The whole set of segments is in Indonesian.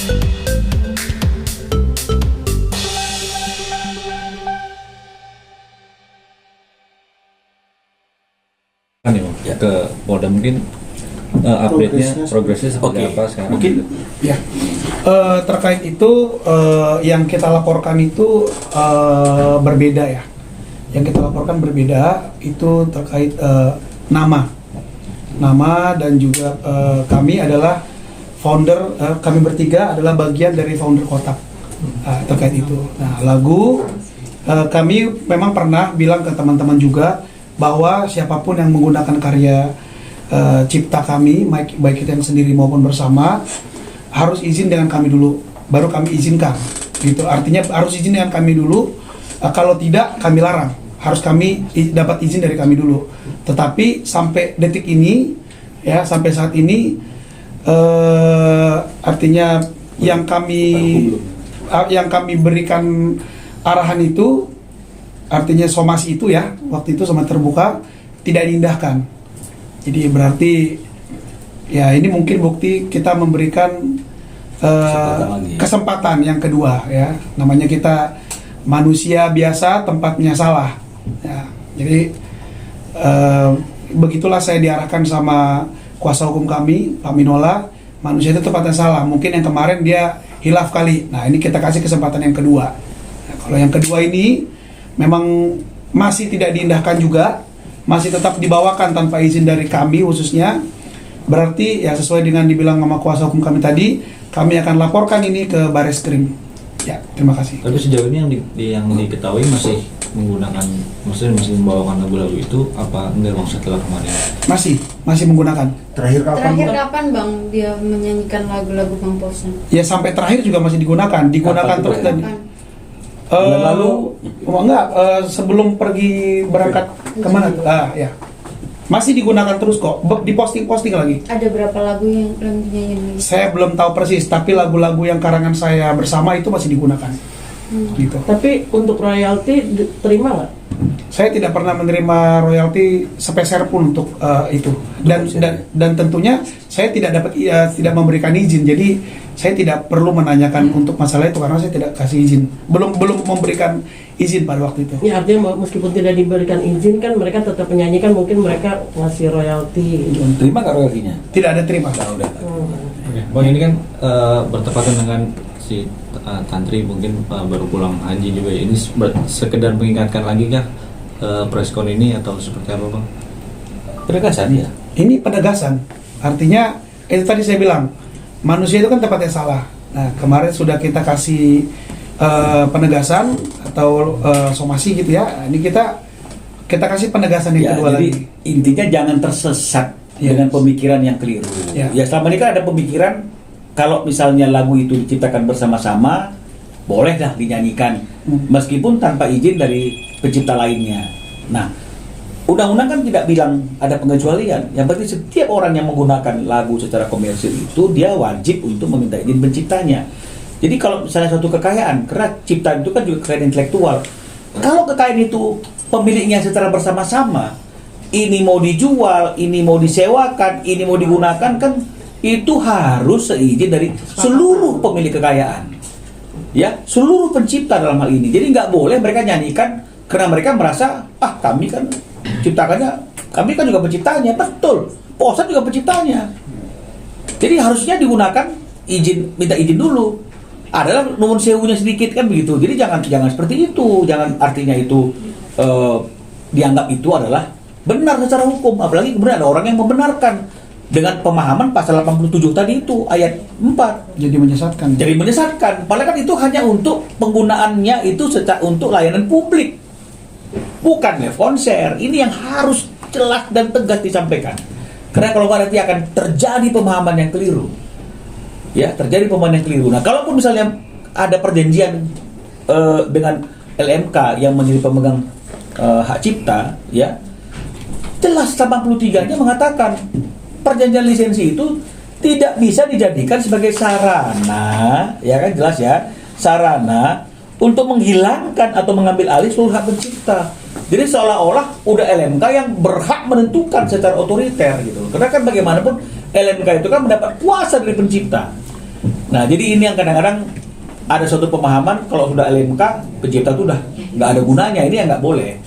Ya. Ke Polda mungkin update-nya, progresnya seperti apa sekarang? Mungkin Ya, terkait itu yang kita laporkan itu berbeda ya. Yang kita laporkan berbeda itu terkait nama dan juga kami adalah founder, kami bertiga adalah bagian dari founder Kotak terkait itu. Nah, lagu kami memang pernah bilang ke teman-teman juga bahwa siapapun yang menggunakan karya cipta kami, baik itu yang sendiri maupun bersama, harus izin dengan kami dulu, baru kami izinkan. Gitu. Artinya harus izin dengan kami dulu. Kalau tidak, kami larang. Harus kami dapat izin dari kami dulu. Tetapi sampai detik ini, ya sampai saat ini, artinya yang kami berikan arahan itu, artinya somasi itu ya, waktu itu sama terbuka tidak diindahkan. Jadi berarti ya ini mungkin bukti kita memberikan kesempatan yang kedua ya. Namanya kita manusia biasa, tempatnya salah. Ya, jadi begitulah saya diarahkan sama kuasa hukum kami, Pak Minola. Manusia itu tempatnya salah. Mungkin yang kemarin dia hilaf kali. Nah ini kita kasih kesempatan yang kedua. Nah, kalau yang kedua ini memang masih tidak diindahkan juga, masih tetap dibawakan tanpa izin dari kami khususnya, berarti ya sesuai dengan dibilang sama kuasa hukum kami tadi, kami akan laporkan ini ke Bareskrim. Ya, terima kasih. Tapi sejauh ini yang diketahui masih menggunakan, maksudnya masih membawakan lagu-lagu itu apa enggak bang setelah kemarin? Masih menggunakan. Terakhir kapan bang dia menyanyikan lagu-lagu Bang Posen? Ya sampai terakhir juga masih digunakan terus dan sebelum pergi berangkat kemana tuh? Ya masih digunakan terus kok, diposting lagi. Ada berapa lagu yang dinyanyikan? Saya belum tahu persis, tapi lagu-lagu yang karangan saya bersama itu masih digunakan. Gitu. Tapi untuk royalti terima nggak? Saya tidak pernah menerima royalti sepeser pun untuk itu, dan tentunya saya tidak memberikan izin. Jadi saya tidak perlu menanyakan untuk masalah itu karena saya tidak kasih izin, belum memberikan izin pada waktu itu. Ya artinya meskipun tidak diberikan izin kan mereka tetap menyanyikan, mungkin mereka ngasih royalti. terima nggak royaltinya? Tidak ada terima. Nah, udah. Bang ini kan bertepatan dengan si Tantri mungkin baru pulang haji juga ya. Ini sekedar mengingatkan lagi kah preskon ini atau seperti apa bang? Penegasan ya. Ini penegasan, artinya itu tadi saya bilang manusia itu kan tempatnya salah. Nah kemarin sudah kita kasih penegasan atau somasi gitu ya. Ini kita kasih penegasan yang kedua jadi lagi. intinya jangan tersesat dengan pemikiran yang keliru. Ya selama ini kan ada pemikiran kalau misalnya lagu itu diciptakan bersama-sama, bolehlah dinyanyikan meskipun tanpa izin dari pencipta lainnya. Nah, undang-undang kan tidak bilang ada pengecualian. Yang penting setiap orang yang menggunakan lagu secara komersil itu dia wajib untuk meminta izin penciptanya. Jadi kalau misalnya suatu kekayaan, karena ciptaan itu kan juga kekayaan intelektual. Kalau kekayaan itu pemiliknya secara bersama-sama, ini mau dijual, ini mau disewakan, ini mau digunakan, kan itu harus seizin dari seluruh pemilik kekayaan. Ya, seluruh pencipta dalam hal ini. Jadi nggak boleh mereka nyanyikan karena mereka merasa kami kan ciptakannya, kami kan juga penciptanya. Betul, Posen juga penciptanya. Jadi harusnya digunakan minta izin dulu. Adalah nuwun sewunya sedikit kan begitu. Jadi jangan seperti itu. Jangan artinya itu dianggap itu adalah benar secara hukum. Apalagi kemudian ada orang yang membenarkan dengan pemahaman pasal 87 tadi itu ayat 4. Jadi menyesatkan. Padahal kan itu hanya untuk penggunaannya itu untuk layanan publik, bukan ya konser. Ini yang harus jelas dan tegas disampaikan. Karena kalau nggak nanti akan terjadi pemahaman yang keliru. Ya, terjadi pemahaman yang keliru. Nah, kalaupun misalnya ada perjanjian dengan LMK yang menjadi pemegang hak cipta, ya jelas 83-nya mengatakan perjanjian lisensi itu tidak bisa dijadikan sebagai sarana, ya kan jelas ya, sarana untuk menghilangkan atau mengambil alih seluruh hak pencipta. Jadi seolah-olah udah LMK yang berhak menentukan secara otoriter gitu. Karena kan bagaimanapun LMK itu kan mendapat kuasa dari pencipta. Nah, jadi ini yang kadang-kadang ada suatu pemahaman kalau sudah LMK pencipta itu udah nggak ada gunanya. Ini yang nggak boleh.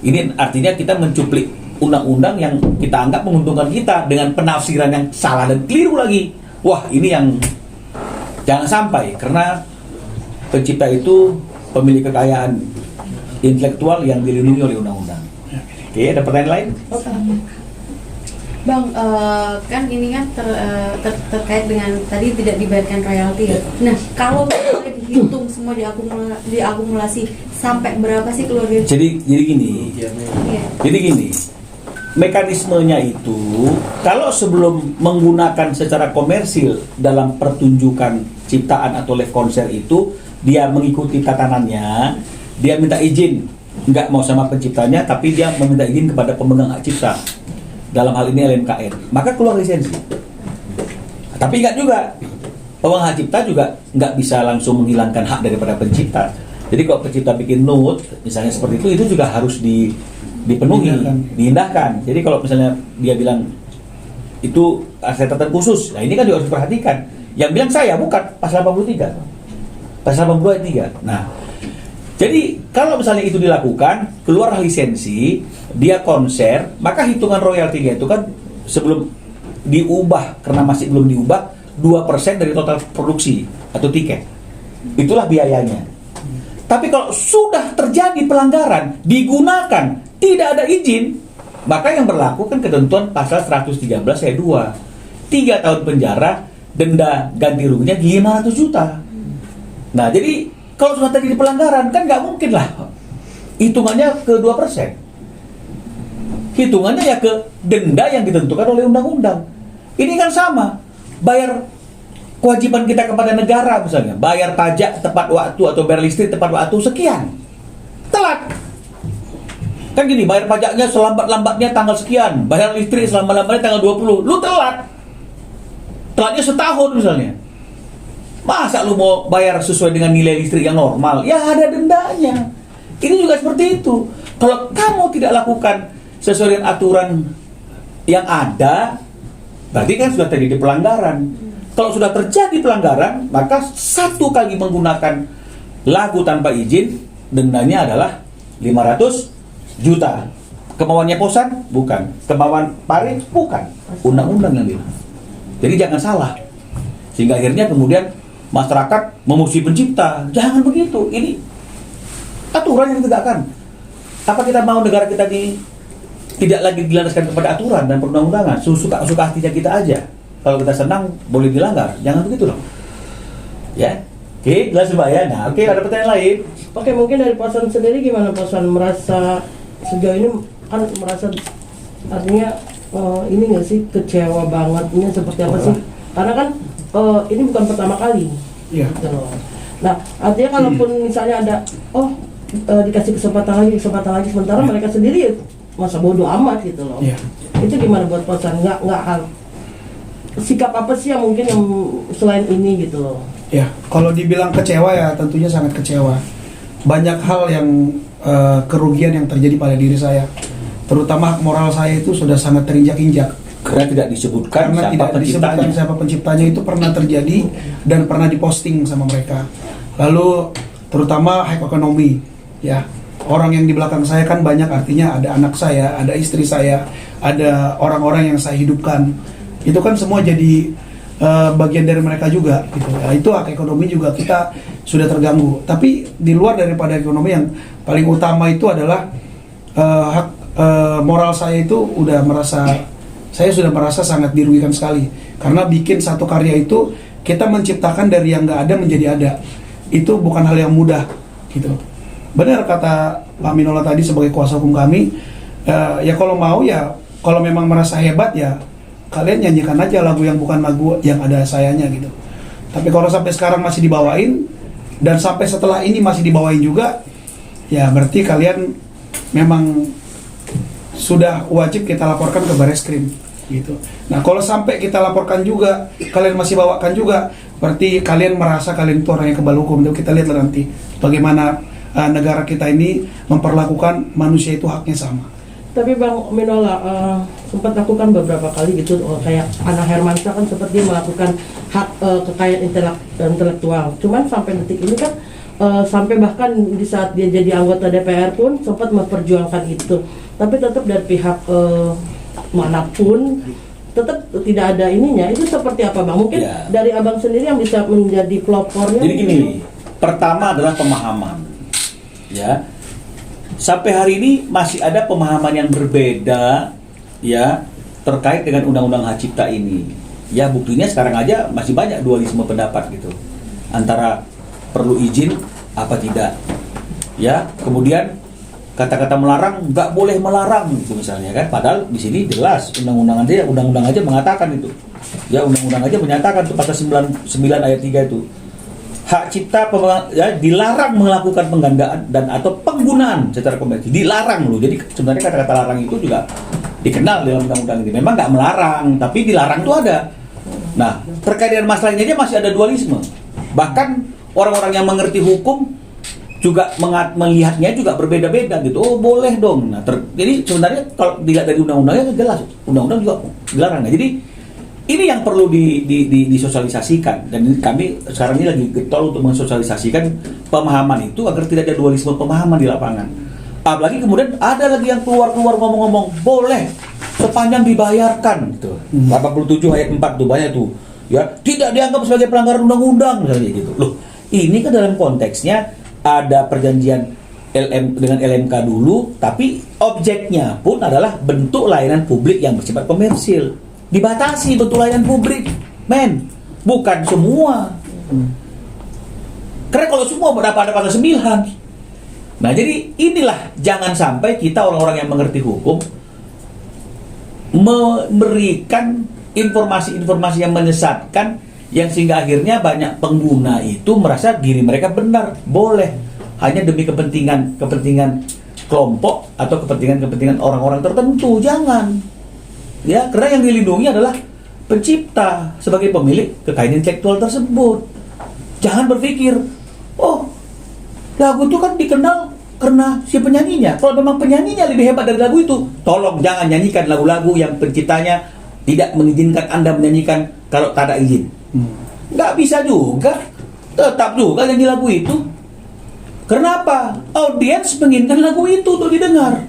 Ini artinya kita mencuplik undang-undang yang kita anggap menguntungkan kita dengan penafsiran yang salah dan keliru lagi. Wah, ini yang jangan sampai, karena pencipta itu pemilik kekayaan intelektual yang dilindungi oleh undang-undang. Oke, ada pertanyaan lain? Bang, kan ini kan terkait dengan tadi tidak dibayarkan royalti ya. Nah, kalau misalnya dihitung semua diakumulasi sampai berapa sih keluarga? Jadi gini. Iya. Jadi gini. Mekanismenya itu kalau sebelum menggunakan secara komersil dalam pertunjukan ciptaan atau live konser itu dia mengikuti tatanannya, dia minta izin, nggak mau sama penciptanya, tapi dia meminta izin kepada pemegang hak cipta. Dalam hal ini LMKN, maka keluar lisensi. Tapi ingat juga, pemegang hak cipta juga nggak bisa langsung menghilangkan hak daripada pencipta. Jadi kalau pencipta bikin note, misalnya seperti itu juga harus dipenuhi, diindahkan. Jadi kalau misalnya dia bilang itu ada catatan khusus, nah ini kan juga harus diperhatikan. Yang bilang saya bukan pasal 83, pasal 82 ayat 3. Nah, jadi kalau misalnya itu dilakukan, keluar lisensi, dia konser, maka hitungan royaltinya itu kan sebelum diubah, karena masih belum diubah, 2% dari total produksi atau tiket. Itulah biayanya. Tapi kalau sudah terjadi pelanggaran, digunakan, tidak ada izin, maka yang berlaku kan ketentuan pasal 113 ayat 2. 3 tahun penjara, denda ganti ruginya 500 juta. Nah, jadi kalau sudah terjadi pelanggaran, kan nggak mungkin lah hitungannya ke 2%. Hitungannya ya ke denda yang ditentukan oleh undang-undang. Ini kan sama, bayar kewajiban kita kepada negara misalnya, bayar pajak tepat waktu atau bayar listrik tepat waktu sekian. Telat. Kan gini, bayar pajaknya selambat-lambatnya tanggal sekian, bayar listrik selambat-lambatnya tanggal 20. Lu telat. Telatnya setahun misalnya. Masa lu mau bayar sesuai dengan nilai listrik yang normal? Ya ada dendanya. Ini juga seperti itu. Kalau kamu tidak lakukan sesuai dengan aturan yang ada, berarti kan sudah terjadi pelanggaran. Kalau sudah terjadi pelanggaran, maka satu kali menggunakan lagu tanpa izin, dendanya adalah 500 juta. Kemauannya Posan? Bukan. Kemauan Pare? Bukan. Undang-undang yang bilang. Jadi jangan salah. Sehingga akhirnya kemudian masyarakat memusuhi pencipta. Jangan begitu. Ini aturan yang ditegakkan. Apa kita mau negara kita tidak lagi dilandaskan kepada aturan dan perundang-undangan? Suka hatinya kita aja. Kalau kita senang boleh dilanggar. Jangan begitu loh. Ya. Oke, jelas Mbak ya. Nah, oke, ada pertanyaan lain. Oke, mungkin dari Posan sendiri gimana Posan merasa sejauh ini kan merasa artinya ini nggak sih kecewa bangetnya seperti apa sih? Karena kan ini bukan pertama kali. Iya. Gitu loh. Nah, artinya kalaupun misalnya ada dikasih kesempatan lagi sementara mereka sendiri ya masa bodoh amat gitu loh. Iya. Itu gimana buat Posan? Nggak hal sikap apa sih yang mungkin yang selain ini gitu loh? Ya, kalau dibilang kecewa ya tentunya sangat kecewa. Banyak hal yang kerugian yang terjadi pada diri saya, terutama hak moral saya itu sudah sangat terinjak-injak. Karena tidak disebutkan Karena tidak disebutkan siapa penciptanya, itu pernah terjadi dan pernah diposting sama mereka. Lalu terutama hak ekonomi, ya. Orang yang di belakang saya kan banyak, artinya ada anak saya, ada istri saya, ada orang-orang yang saya hidupkan. Itu kan semua jadi bagian dari mereka juga gitu. Nah, itu hak ekonomi juga kita sudah terganggu. Tapi di luar daripada ekonomi, yang paling utama itu adalah hak moral saya itu saya sudah merasa sangat dirugikan sekali. Karena bikin satu karya itu, kita menciptakan dari yang nggak ada menjadi ada. Itu bukan hal yang mudah gitu. Benar kata Pak Minola tadi sebagai kuasa hukum kami, ya kalau mau ya, kalau memang merasa hebat ya kalian nyanyikan aja lagu yang bukan lagu yang ada sayanya gitu. Tapi kalau sampai sekarang masih dibawain dan sampai setelah ini masih dibawain juga, ya berarti kalian memang sudah wajib kita laporkan ke Bareskrim gitu. Nah, kalau sampai kita laporkan juga kalian masih bawakan juga, berarti kalian merasa kalian itu orang yang kebal hukum. Dan kita lihatlah nanti bagaimana negara kita ini memperlakukan manusia itu haknya sama. Tapi Bang Minola, sempat aku kan beberapa kali gitu, kayak Anna Hermansyah kan sempat dia melakukan hak kekayaan intelektual. Cuman sampai detik ini kan, sampai bahkan di saat dia jadi anggota DPR pun sempat memperjuangkan itu. Tapi tetap dari pihak manapun, tetap tidak ada ininya. Itu seperti apa Bang? Mungkin Ya. dari Abang sendiri yang bisa menjadi pelopornya. Jadi gini, pertama adalah pemahaman. Ya. Sampai hari ini masih ada pemahaman yang berbeda ya terkait dengan undang-undang hak cipta ini. Ya buktinya sekarang aja masih banyak dualisme pendapat gitu. Antara perlu izin apa tidak. Ya, kemudian kata-kata melarang nggak boleh melarang gitu misalnya kan. Padahal di sini jelas undang-undang aja mengatakan itu. Ya undang-undang aja menyatakan tuh pasal 9 ayat 3 itu. Hak cipta ya, dilarang melakukan penggandaan dan atau penggunaan secara komersil, dilarang loh. Jadi sebenarnya kata-kata larang itu juga dikenal dalam undang-undang ini. Memang nggak melarang, tapi dilarang itu ada. Nah, terkait dengan masalah ini aja masih ada dualisme. Bahkan orang-orang yang mengerti hukum juga melihatnya juga berbeda-beda gitu. Oh boleh dong. Nah, jadi sebenarnya kalau dilihat dari undang-undangnya jelas, undang-undang juga dilarang. Nah, jadi ini yang perlu disosialisasikan, dan kami sekarang ini lagi getol untuk mensosialisasikan pemahaman itu agar tidak ada dualisme pemahaman di lapangan. Apalagi kemudian ada lagi yang keluar ngomong-ngomong boleh sepanjang dibayarkan gitu. 87 ayat 4 tuh banyak tuh. Ya, tidak dianggap sebagai pelanggaran undang-undang misalnya gitu. Loh, ini kan dalam konteksnya ada perjanjian dengan LMK dulu, tapi objeknya pun adalah bentuk layanan publik yang bersifat komersil. Dibatasi bentuk layanan publik, men, bukan semua. Karena kalau semua berapa ada pasal 9. Nah, jadi inilah jangan sampai kita orang-orang yang mengerti hukum memberikan informasi-informasi yang menyesatkan, yang sehingga akhirnya banyak pengguna itu merasa diri mereka benar, boleh hanya demi kepentingan kelompok atau kepentingan orang-orang tertentu. Jangan. Ya, karena yang dilindungi adalah pencipta sebagai pemilik kekayaan intelektual tersebut. Jangan berpikir, oh, lagu itu kan dikenal karena si penyanyinya. Kalau memang penyanyinya lebih hebat dari lagu itu, tolong jangan nyanyikan lagu-lagu yang penciptanya tidak mengizinkan Anda menyanyikan kalau tak ada izin. Nggak bisa juga, tetap juga nyanyi lagu itu. Kenapa? Audiens menginginkan lagu itu untuk didengar.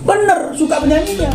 Bener, suka penyanyinya.